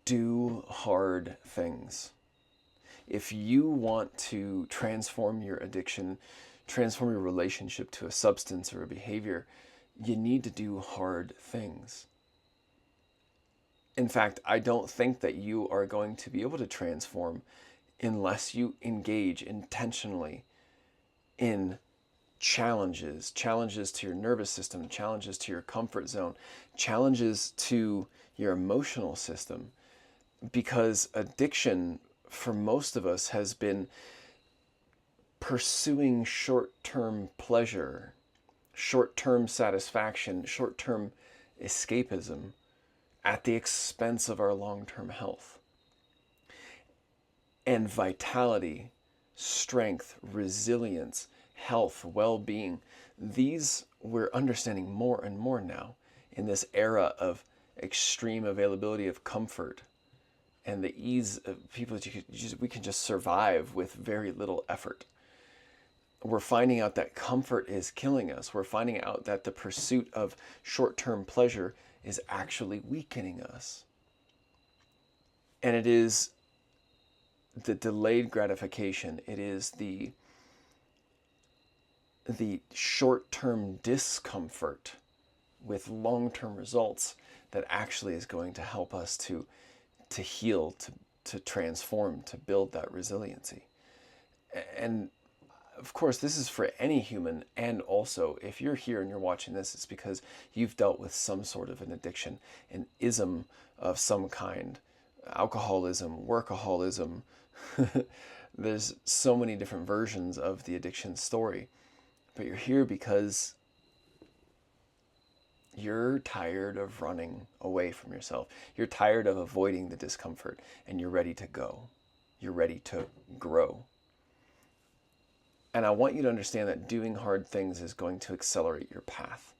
do hard things. If you want to transform your addiction, transform your relationship to a substance or a behavior, you need to do hard things. In fact, I don't think that you are going to be able to transform unless you engage intentionally in challenges to your nervous system, challenges to your comfort zone, challenges to your emotional system. Because addiction, for most of us, has been pursuing short-term pleasure, short-term satisfaction, short-term escapism at the expense of our long-term health. And vitality, strength, resilience, health, well-being, these we're understanding more and more now in this era of extreme availability of comfort and the ease of people that we can just survive with very little effort. We're finding out that comfort is killing us. We're finding out that the pursuit of short-term pleasure is actually weakening us. And it is the delayed gratification. It is the short-term discomfort with long-term results that actually is going to help us to heal, to transform, to build that resiliency. And of course, this is for any human. And also, if you're here and you're watching this, it's because you've dealt with some sort of an addiction, an ism of some kind, alcoholism, workaholism. There's so many different versions of the addiction story. But you're here because you're tired of running away from yourself. You're tired of avoiding the discomfort, and you're ready to go. You're ready to grow. And I want you to understand that doing hard things is going to accelerate your path.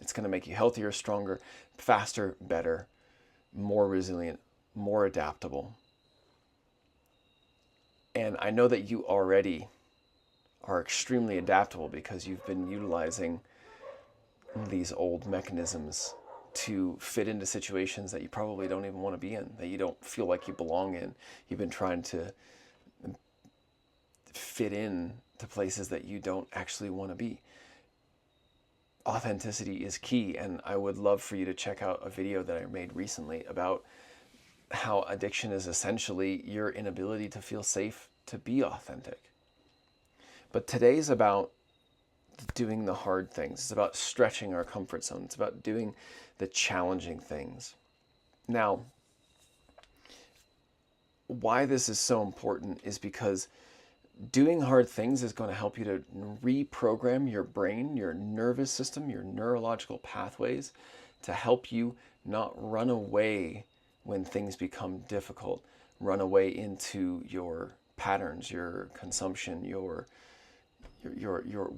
It's going to make you healthier, stronger, faster, better, more resilient, more adaptable. And I know that you already are extremely adaptable because you've been utilizing these old mechanisms to fit into situations that you probably don't even want to be in, that you don't feel like you belong in. You've been trying to fit in to places that you don't actually want to be. Authenticity is key, and I would love for you to check out a video that I made recently about how addiction is essentially your inability to feel safe to be authentic. But today's about doing the hard things. It's about stretching our comfort zone. It's about doing the challenging things. Now, why this is so important is because doing hard things is going to help you to reprogram your brain, your nervous system, your neurological pathways to help you not run away when things become difficult, run away into your patterns, your consumption, your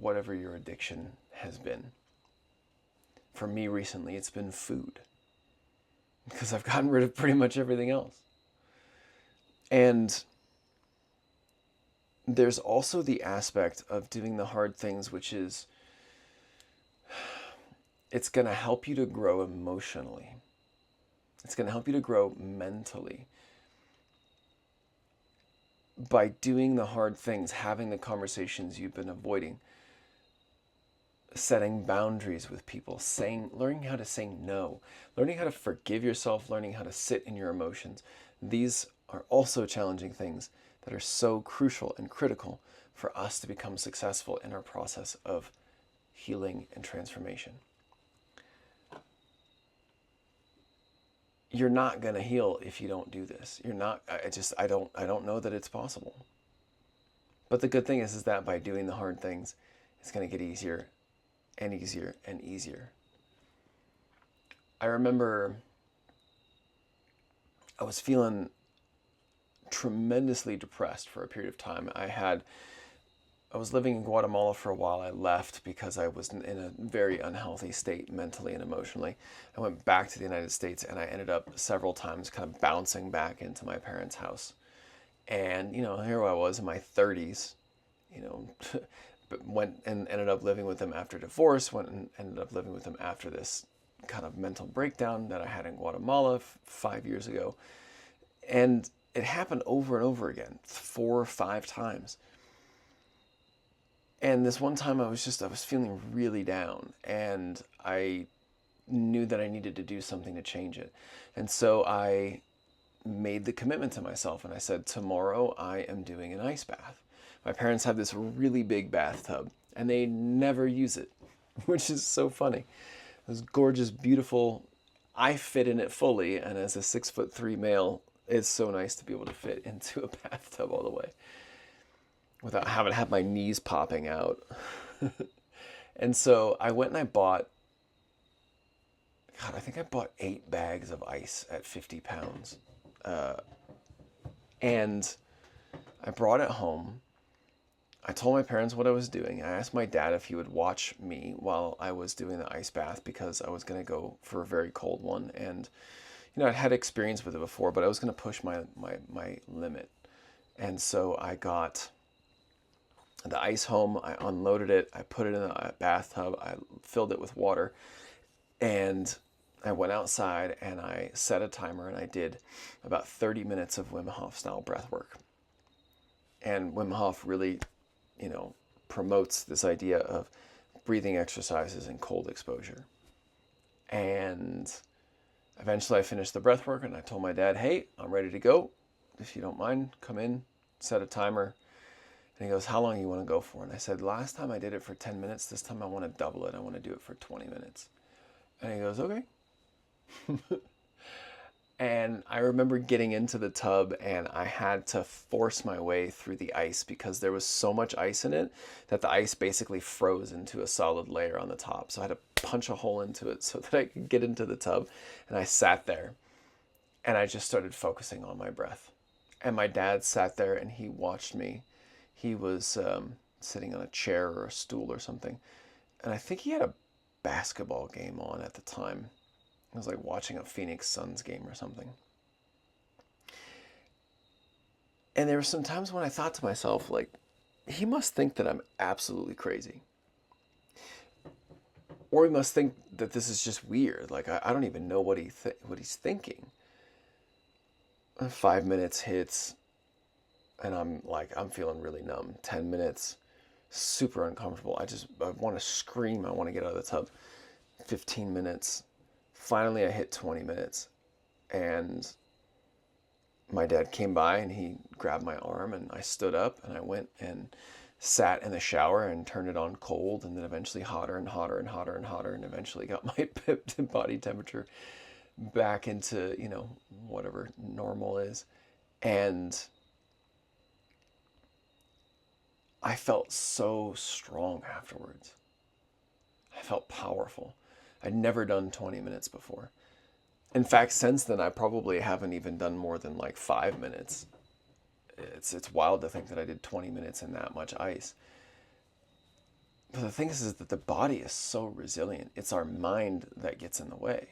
whatever your addiction has been. For me recently, it's been food, because I've gotten rid of pretty much everything else. And there's also the aspect of doing the hard things, which is it's going to help you to grow emotionally. It's going to help you to grow mentally. By doing the hard things, having the conversations you've been avoiding, setting boundaries with people, learning how to say no, learning how to forgive yourself, learning how to sit in your emotions. These are also challenging things that are so crucial and critical for us to become successful in our process of healing and transformation. You're not going to heal if you don't do this. I don't know that it's possible. But the good thing is that by doing the hard things, it's going to get easier and easier and easier. I remember I was feeling tremendously depressed for a period of time. I was living in Guatemala for a while. I left because I was in a very unhealthy state mentally and emotionally. I went back to the United States, and I ended up several times kind of bouncing back into my parents' house. And, here I was in my 30s, but went and ended up living with them after divorce, went and ended up living with them after this kind of mental breakdown that I had in Guatemala 5 years ago. And it happened over and over again, 4 or 5 times. And this one time I was feeling really down, and I knew that I needed to do something to change it. And so I made the commitment to myself, and I said, tomorrow I am doing an ice bath. My parents have this really big bathtub, and they never use it, which is so funny. This gorgeous, beautiful, I fit in it fully, and as a 6'3" male, it's so nice to be able to fit into a bathtub all the way without having to have my knees popping out. And so I went and I bought, I think I bought 8 bags of ice at 50 pounds. And I brought it home. I told my parents what I was doing. I asked my dad if he would watch me while I was doing the ice bath, because I was going to go for a very cold one. And, I'd had experience with it before, but I was going to push my limit. And so I got the ice home, I unloaded it, I put it in a bathtub, I filled it with water, and I went outside and I set a timer, and I did about 30 minutes of Wim Hof style breath work. And Wim Hof really, promotes this idea of breathing exercises and cold exposure. And eventually I finished the breath work, and I told my dad, hey, I'm ready to go. If you don't mind, come in, set a timer. And he goes, how long do you want to go for? And I said, last time I did it for 10 minutes. This time I want to double it. I want to do it for 20 minutes. And he goes, okay. And I remember getting into the tub, and I had to force my way through the ice because there was so much ice in it that the ice basically froze into a solid layer on the top. So I had to punch a hole into it so that I could get into the tub. And I sat there, and I just started focusing on my breath. And my dad sat there, and he watched me. He was sitting on a chair or a stool or something. And I think he had a basketball game on at the time. It was like watching a Phoenix Suns game or something. And there were some times when I thought to myself, like, he must think that I'm absolutely crazy. Or he must think that this is just weird. Like, I don't even know what he's thinking. 5 minutes hits, and I'm feeling really numb. 10 minutes, super uncomfortable. I want to scream. I want to get out of the tub. 15 minutes. Finally, I hit 20 minutes, and my dad came by, and he grabbed my arm, and I stood up, and I went and sat in the shower and turned it on cold, and then eventually hotter and hotter and hotter and hotter, and eventually got my body temperature back into, whatever normal is. And I felt so strong afterwards. I felt powerful. I'd never done 20 minutes before. In fact, since then, I probably haven't even done more than like 5 minutes. It's wild to think that I did 20 minutes in that much ice. But the thing is that the body is so resilient. It's our mind that gets in the way.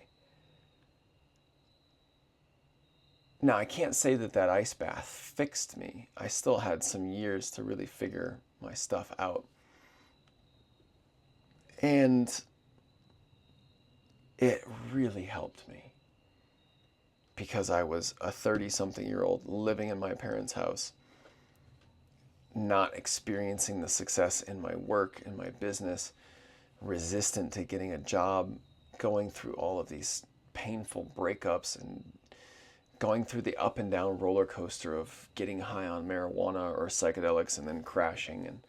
Now, I can't say that ice bath fixed me. I still had some years to really figure my stuff out. And it really helped me, because I was a 30-something-year-old living in my parents' house, not experiencing the success in my work, in my business, resistant to getting a job, going through all of these painful breakups, and going through the up and down roller coaster of getting high on marijuana or psychedelics and then crashing.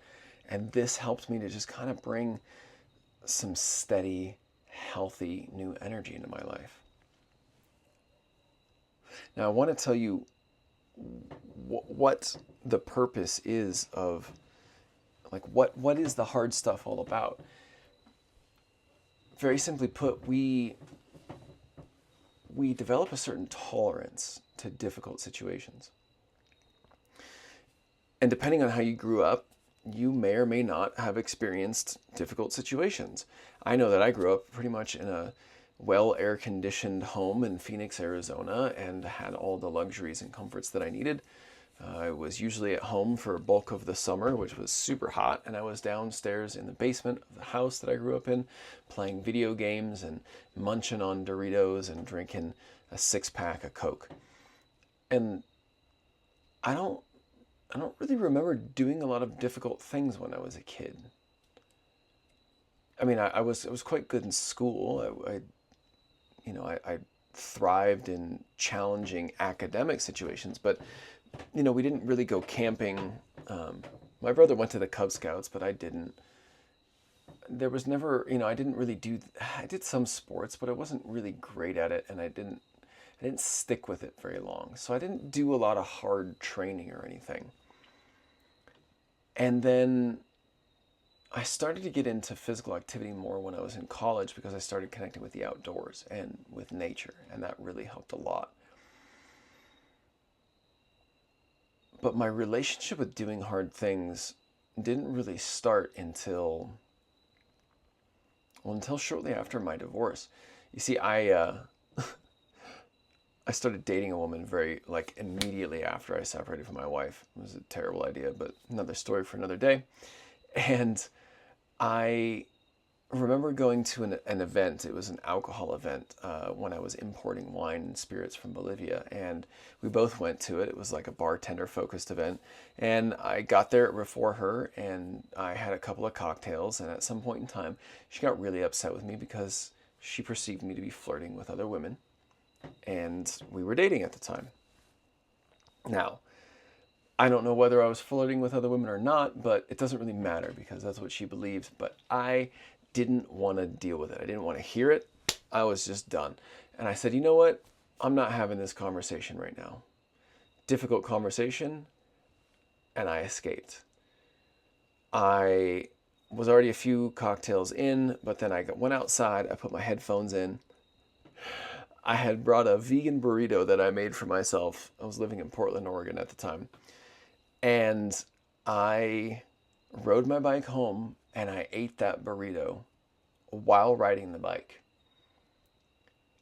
And this helped me to just kind of bring some steady, healthy new energy into my life. Now, I want to tell you what the purpose is of, like, what is the hard stuff all about? Very simply put, we develop a certain tolerance to difficult situations. And depending on how you grew up, you may or may not have experienced difficult situations. I know that I grew up pretty much in a well air-conditioned home in Phoenix, Arizona, and had all the luxuries and comforts that I needed. I was usually at home for a bulk of the summer, which was super hot, and I was downstairs in the basement of the house that I grew up in, playing video games and munching on Doritos and drinking a 6-pack of Coke. And I don't really remember doing a lot of difficult things when I was a kid. I mean, I was quite good in school. I thrived in challenging academic situations, but we didn't really go camping. My brother went to the Cub Scouts, but I didn't. There was never, I didn't really do. I did some sports, but I wasn't really great at it, and I didn't stick with it very long. So I didn't do a lot of hard training or anything. And then I started to get into physical activity more when I was in college because I started connecting with the outdoors and with nature, and that really helped a lot. But my relationship with doing hard things didn't really start until shortly after my divorce. You see, I started dating a woman very, immediately after I separated from my wife. It was a terrible idea, but another story for another day. And I remember going to an event. It was an alcohol event when I was importing wine and spirits from Bolivia. And we both went to it. It was like a bartender-focused event. And I got there before her, and I had a couple of cocktails. And at some point in time, she got really upset with me because she perceived me to be flirting with other women. And we were dating at the time. Now, I don't know whether I was flirting with other women or not, but it doesn't really matter because that's what she believed. But I didn't want to deal with it. I didn't want to hear it. I was just done. And I said, you know what? I'm not having this conversation right now. Difficult conversation. And I escaped. I was already a few cocktails in, but then I went outside. I put my headphones in. I had brought a vegan burrito that I made for myself. I was living in Portland, Oregon at the time. And I rode my bike home and I ate that burrito while riding the bike.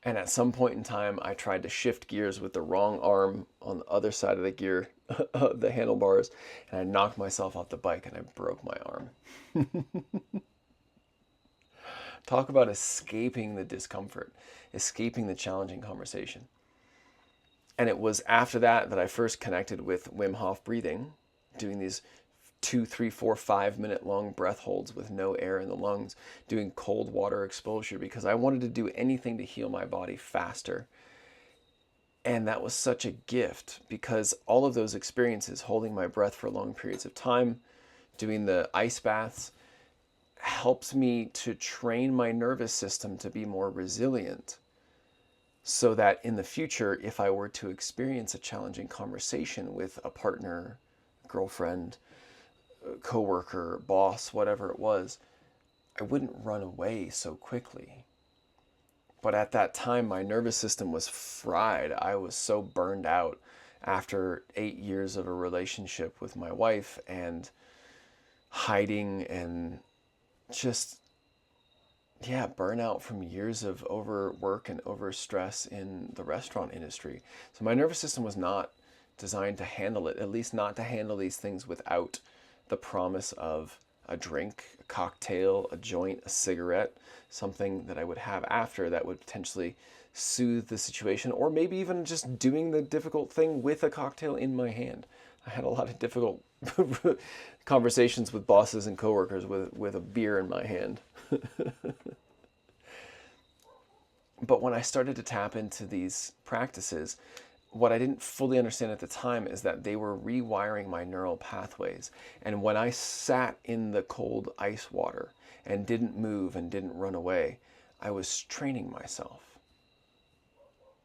And at some point in time, I tried to shift gears with the wrong arm on the other side of the gear, the handlebars, and I knocked myself off the bike and I broke my arm. Talk about escaping the discomfort, escaping the challenging conversation. And it was after that I first connected with Wim Hof breathing, doing these 2, 3, 4, 5 minute long breath holds with no air in the lungs, doing cold water exposure because I wanted to do anything to heal my body faster. And that was such a gift because all of those experiences, holding my breath for long periods of time, doing the ice baths, helps me to train my nervous system to be more resilient. So that in the future, if I were to experience a challenging conversation with a partner, girlfriend, coworker, boss, whatever it was, I wouldn't run away so quickly. But at that time, my nervous system was fried. I was so burned out after 8 years of a relationship with my wife and hiding and just burnout from years of overwork and overstress in the restaurant industry. So my nervous system was not designed to handle it, at least not to handle these things without the promise of a drink, a cocktail, a joint, a cigarette, something that I would have after that would potentially soothe the situation, or maybe even just doing the difficult thing with a cocktail in my hand. I had a lot of difficult conversations with bosses and coworkers with a beer in my hand. But when I started to tap into these practices, what I didn't fully understand at the time is that they were rewiring my neural pathways. And when I sat in the cold ice water and didn't move and didn't run away, I was training myself.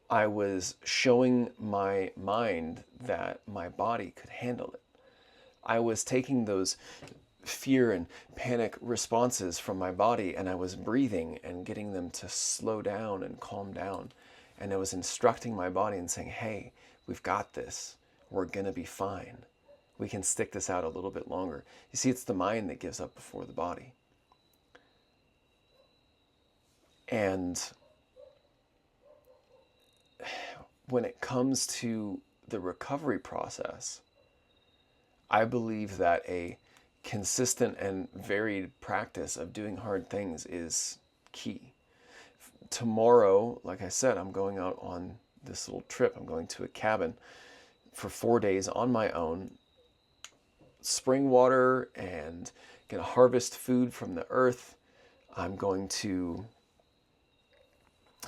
I was showing my mind that my body could handle it. I was taking those fear and panic responses from my body and I was breathing and getting them to slow down and calm down. And I was instructing my body and saying, hey, we've got this. We're going to be fine. We can stick this out a little bit longer. You see, it's the mind that gives up before the body. And when it comes to the recovery process, I believe that a consistent and varied practice of doing hard things is key. Tomorrow, like I said, I'm going out on this little trip. I'm going to a cabin for 4 days on my own, spring water, and going to harvest food from the earth. I'm going to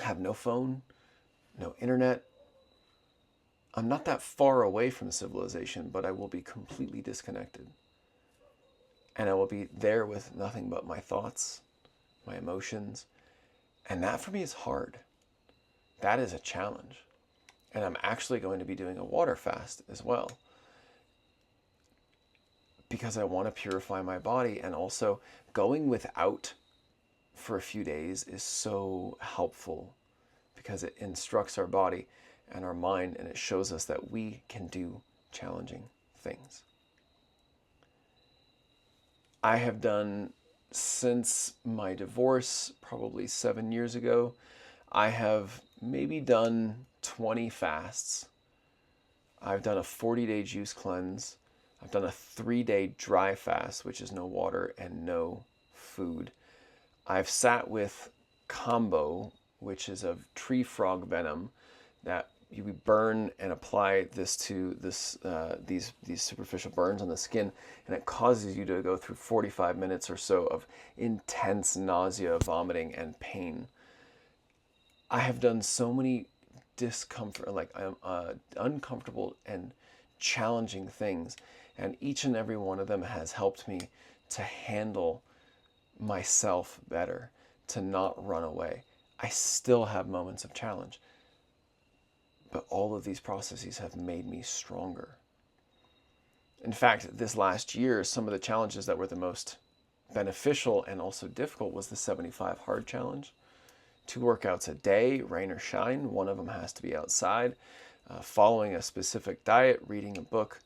have no phone, no internet. I'm not that far away from civilization, but I will be completely disconnected. And I will be there with nothing but my thoughts, my emotions. And that for me is hard. That is a challenge. And I'm actually going to be doing a water fast as well, because I want to purify my body. And also going without for a few days is so helpful, because it instructs our body and our mind, and it shows us that we can do challenging things. I have done, since my divorce, probably 7 years ago, I have maybe done 20 fasts. I've done a 40-day juice cleanse. I've done a 3-day dry fast, which is no water and no food. I've sat with combo, which is of tree frog venom, that you burn and apply this to these superficial burns on the skin, and it causes you to go through 45 minutes or so of intense nausea, vomiting, and pain. I have done so many discomfort, uncomfortable and challenging things, and each and every one of them has helped me to handle myself better, to not run away. I still have moments of challenge, but all of these processes have made me stronger. In fact, this last year, some of the challenges that were the most beneficial and also difficult was the 75 hard challenge. 2 workouts a day, rain or shine. One of them has to be outside. Following a specific diet, reading a book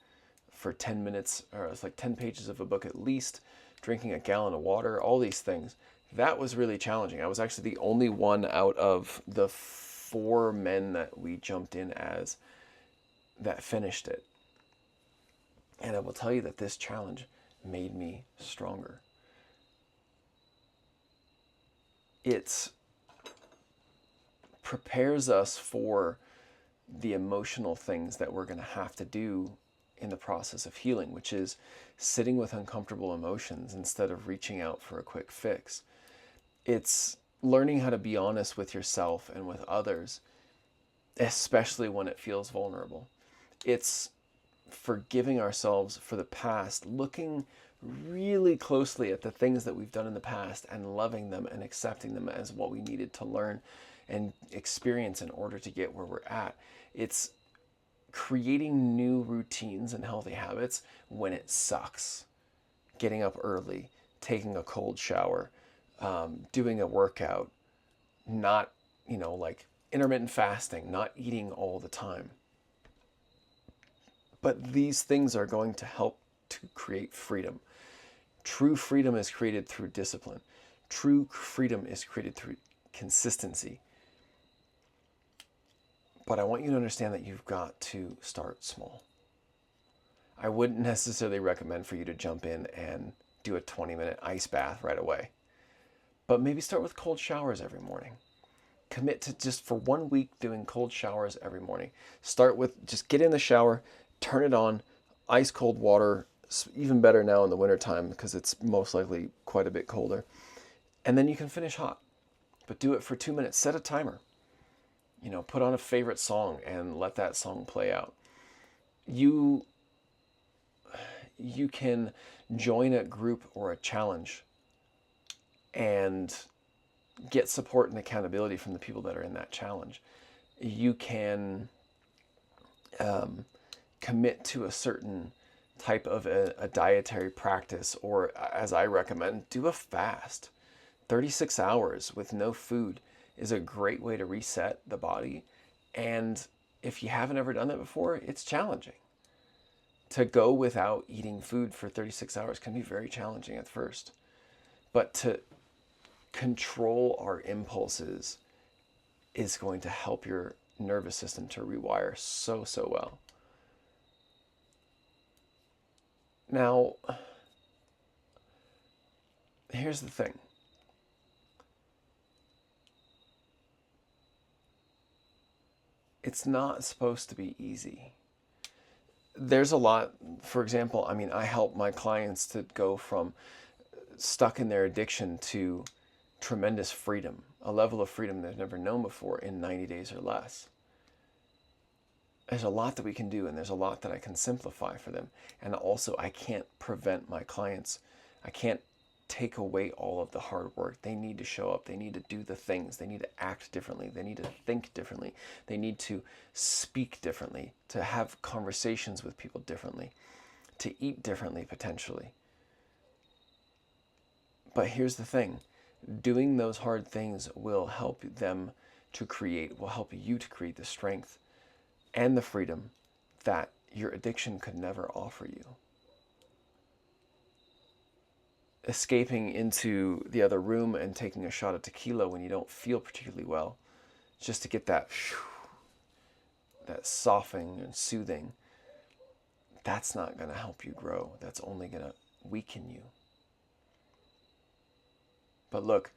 for 10 minutes, or it's like 10 pages of a book at least, drinking a gallon of water, all these things. That was really challenging. I was actually the only one out of the 4 men that we jumped in as that finished it. And I will tell you that this challenge made me stronger. It prepares us for the emotional things that we're going to have to do in the process of healing, which is sitting with uncomfortable emotions instead of reaching out for a quick fix. It's learning how to be honest with yourself and with others, especially when it feels vulnerable. It's forgiving ourselves for the past, looking really closely at the things that we've done in the past and loving them and accepting them as what we needed to learn and experience in order to get where we're at. It's creating new routines and healthy habits when it sucks. Getting up early, taking a cold shower, doing a workout, not, like intermittent fasting, not eating all the time. But these things are going to help to create freedom. True freedom is created through discipline. True freedom is created through consistency. But I want you to understand that you've got to start small. I wouldn't necessarily recommend for you to jump in and do a 20-minute ice bath right away. But maybe start with cold showers every morning. Commit to just for 1 week doing cold showers every morning. Start with just get in the shower, turn it on, ice cold water, even better now in the wintertime because it's most likely quite a bit colder. And then you can finish hot. But do it for 2 minutes. Set a timer. Put on a favorite song and let that song play out. You can join a group or a challenge and get support and accountability from the people that are in that challenge. You can commit to a certain type of a dietary practice, or as I recommend, do a fast. 36 hours with no food is a great way to reset the body. And if you haven't ever done that before, it's challenging. To go without eating food for 36 hours can be very challenging at first. But to control our impulses is going to help your nervous system to rewire so well. Now, here's the thing. It's not supposed to be easy. there's a lot, for example, I mean, I help my clients to go from stuck in their addiction to tremendous freedom, a level of freedom they've never known before in 90 days or less. There's a lot that we can do, and there's a lot that I can simplify for them. And also, I can't prevent my clients. I can't take away all of the hard work. They need to show up. They need to do the things. They need to act differently. They need to think differently. They need to speak differently, to have conversations with people differently, to eat differently potentially. But here's the thing. Doing those hard things will help them to create, will help you to create the strength and the freedom that your addiction could never offer you. Escaping into the other room and taking a shot of tequila when you don't feel particularly well, just to get that softening and soothing, that's not going to help you grow. That's only going to weaken you. But look,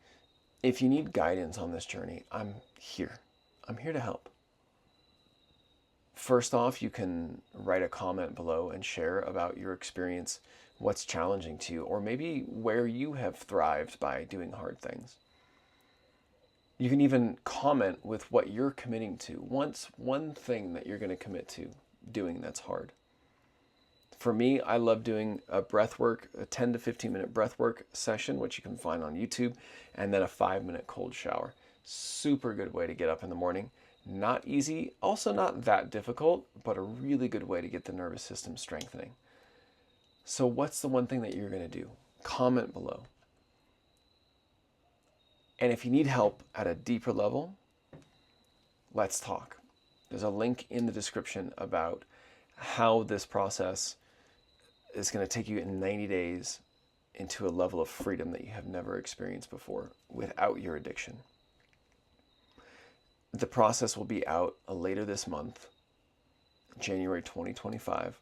if you need guidance on this journey, I'm here. I'm here to help. First off, you can write a comment below and share about your experience, what's challenging to you, or maybe where you have thrived by doing hard things. You can even comment with what you're committing to. One thing that you're going to commit to doing that's hard. For me, I love doing a 10 to 15 minute breathwork session, which you can find on YouTube, and then a 5-minute cold shower. Super good way to get up in the morning. Not easy, also not that difficult, but a really good way to get the nervous system strengthening. So what's the one thing that you're going to do? Comment below. And if you need help at a deeper level, let's talk. There's a link in the description about how this process is going to take you in 90 days into a level of freedom that you have never experienced before without your addiction. The process will be out later this month, January 2025,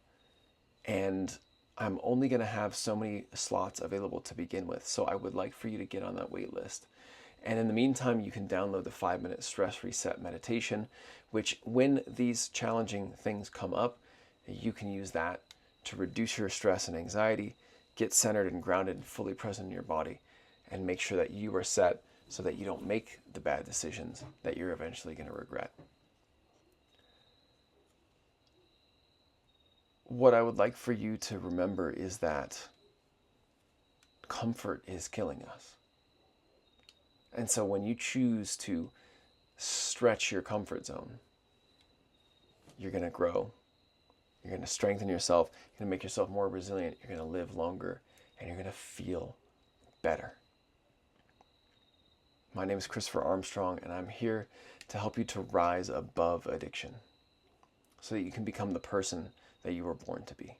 and I'm only going to have so many slots available to begin with, so I would like for you to get on that wait list. And in the meantime, you can download the 5-minute stress reset meditation, which when these challenging things come up, you can use that to reduce your stress and anxiety, get centered and grounded and fully present in your body, and make sure that you are set so that you don't make the bad decisions that you're eventually going to regret. What I would like for you to remember is that comfort is killing us. And so when you choose to stretch your comfort zone, you're going to grow. You're going to strengthen yourself. You're going to make yourself more resilient. You're going to live longer, and you're going to feel better. My name is Christopher Armstrong, and I'm here to help you to rise above addiction so that you can become the person that you were born to be.